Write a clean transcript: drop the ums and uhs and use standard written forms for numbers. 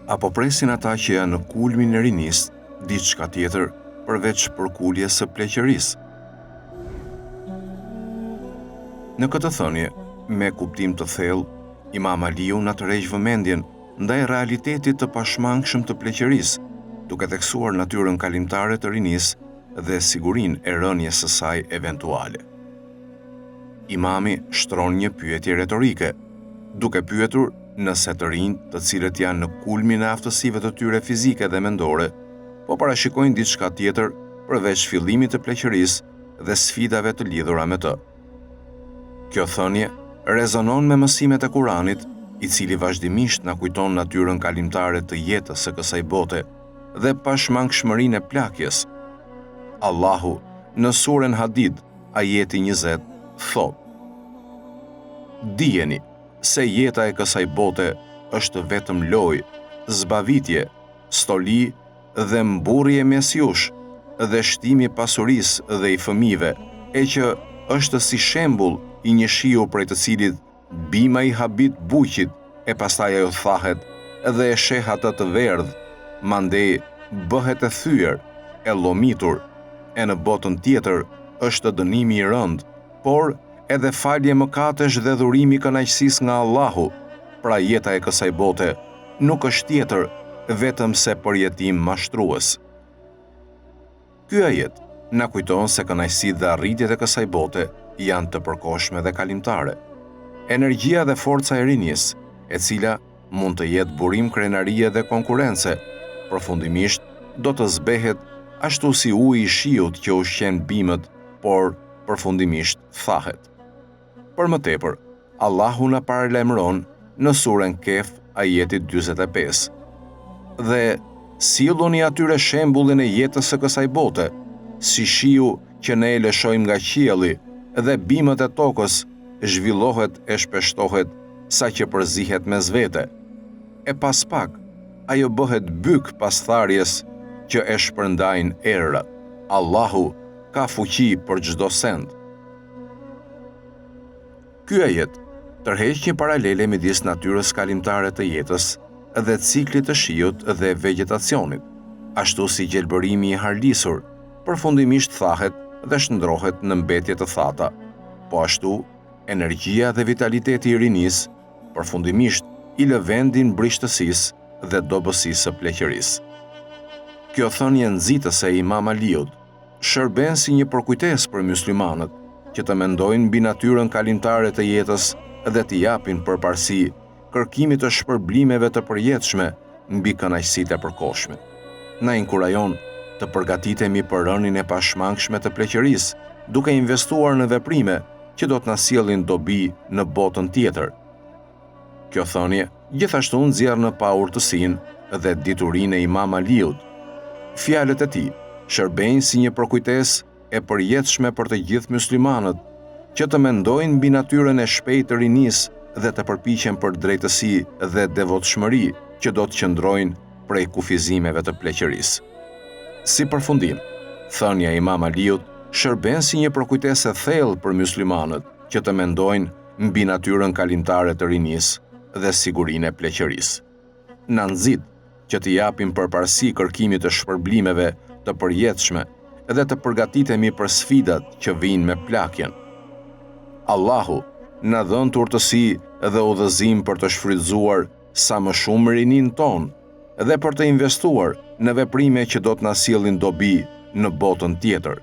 apo presin ata që janë në kulmin e rinisë diçka tjetër përveç përkuljes së pleqërisë? Në këtë thënie, me kuptim të thellë, Imam Aliu na tërheq vëmendjen ndaj realitetit të pashmangshëm të pleqërisë, duke theksuar natyrën kalimtare të rinisë dhe sigurinë e rënies së saj eventuale. Imami shtron një pyetje retorike, duke pyetur nëse të rinjt, të cilët janë në kulmin e aftësive të tyre fizike dhe mendore, po parashikojnë diçka tjetër përveç fillimit të pleqërisë dhe sfidave të lidhura me të. Kjo thënie rezonon me mësimet e Kuranit, i cili vazhdimisht na kujton natyrën kalimtare të jetës së kësaj bote dhe pashmangshmërinë e plakjes. Allahu në surën Hadid, ajeti 20, thotë: Dijeni se jeta e kësaj bote është vetëm lojë, zbavitje, stoli dhe mburrje mes jush, dhe shtimi pasurisë dhe i fëmijëve, e që është si shembull i një shiu prej të cilit bima i habit buqit, e pastaj ajo thahet dhe e sheh atë të verdh, mandej bëhet e thyer, e llomitur, e në botën tjetër është dënimi i rënd, por edhe falje mëkatesh dhe dhurimi i kënaqësisë nga Allahu. Pra jeta e kësaj bote nuk është tjetër vetëm se përjetim mashtrues. Ky ajet na kujton se kënaqësitë dhe arritjet e kësaj bote janë të përkohshme dhe kalimtare. Energjia dhe forca e rinisë, e cila mund të jetë burim krenarie dhe konkurrence, përfundimisht do të zbehet ashtu si uji i shiut që ushqen bimët, por përfundimisht thahet. Për më tepër, Allahu na paralajmëron në surën Kehf, ajeti 45. Dhe silluni atyre shembullin e jetës së kësaj bote, si shiu që ne e lëshojmë nga qielli, dhe bimët e tokës zhvillohet e shpeshtohet sa që përzihet mes vete. E pas pak, ajo bëhet byk pas tharjes që e shpërndajnë errat. Allahu ka fuqi për çdo send. Ky ajet tërheq një paralele midis natyrës kalimtare të jetës dhe ciklit të shiut dhe vegetacionit, ashtu si gjelbërimi i harlisur përfundimisht thahet dhe shndrohet në mbetje të thata, po ashtu energjia dhe vitaliteti i rinisë përfundimisht i lë vendin brishtësisë dhe dobësisë së pleqërisë. Kjo thënie nxitëse e Imam Aliut shërben si një përkujtesë për myslimanët që të mendojnë mbi natyrën kalimtare të jetës dhe të japin përparësi kërkimit të shpërblimeve të përjetshme mbi kënaqësitë e përkohshme. Na inkurajon të përgatitemi për rënien e pashmangshme të pleqërisë, duke investuar në veprime që do të na sjellin dobi në botën tjetër. Kjo thënie gjithashtu nxjerr në pa urtësinë dhe diturinë e Imam Aliut. Fjalët e tij shërbejnë si një përkujtesë e përjetshme për të gjithë myslimanët që të mendojnë mbi natyrën e shpejtë të rinisë dhe të përpiqen për drejtësi dhe devotshmëri që do të qëndrojnë prej kufizimeve të pleqërisë. Si përfundim, thënia e Imam Aliut shërben si një përkujtesë e thellë për myslimanët që të mendojnë mbi natyrën kalimtare të rinisë dhe sigurinë e pleqërisë. Na nxit që të japim përparësi kërkimit të shpërblimeve të përjetshme dhe të përgatitemi për sfidat që vijnë me plakjen. Allahu na dhënë urtësi dhe udhëzim për të shfrytzuar sa më shumë rinin ton dhe për të investuar në veprime që do të na sjellin dobi në botën tjetër.